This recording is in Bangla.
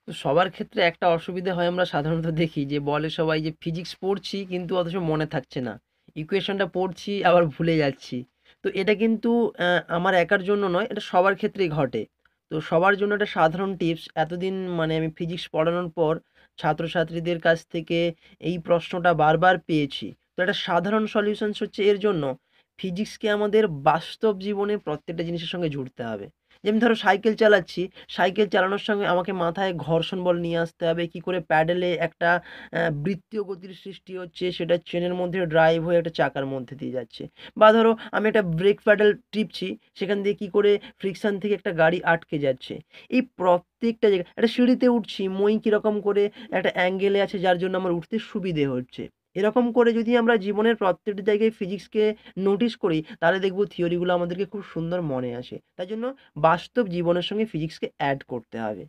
তো সবার ক্ষেত্রে একটা অসুবিধা হয় আমরা সাধারণত দেখি যে বলে সবাই যে ফিজিক্স পড়ছি কিন্তু অথচ মনে থাকছে না। ইকুয়েশনটা পড়ছি আবার ভুলে যাচ্ছি। তো এটা কিন্তু আমার একার জন্য নয়, এটা সবার ক্ষেত্রেই ঘটে। তো সবার জন্য একটা সাধারণ টিপস, এতদিন মানে আমি ফিজিক্স পড়ানোর পর ছাত্রছাত্রীদের কাছ থেকে এই প্রশ্নটা বারবার পেয়েছি। তো একটা সাধারণ সলিউশনস হচ্ছে এর জন্য, ফিজিক্সকে আমাদের বাস্তব জীবনে প্রত্যেকটা জিনিসের সঙ্গে জুড়তে হবে। যেমনি ধরো সাইকেল চালাচ্ছি, সাইকেল চালানোর সঙ্গে আমাকে মাথায় ঘর্ষণ বল নিয়ে আসতে হবে, কি করে প্যাডেলে একটা বৃত্তীয় গতির সৃষ্টি হচ্ছে, সেটা চেনের মধ্যে ড্রাইভ হয়ে একটা চাকার মধ্যে দিয়ে যাচ্ছে। বা ধরো আমি একটা ব্রেক প্যাডেল টিপছি, সেখান দিয়ে কি করে ফ্রিকশন থেকে একটা গাড়ি আটকে যাচ্ছে। এই প্রত্যেকটা জায়গায় একটা সিঁড়িতে উঠছি, মই কীরকম করে একটা অ্যাঙ্গেলে আছে যার জন্য আমার উঠতে সুবিধে হচ্ছে। এরকম করে যদি আমরা জীবনের প্রত্যেকটা জায়গায় ফিজিক্সকে নোটিস করি, তাহলে দেখব থিওরিগুলো আমাদেরকে খুব সুন্দর মনে আসে। তাই জন্য বাস্তব জীবনের সঙ্গে ফিজিক্সকে অ্যাড করতে হবে।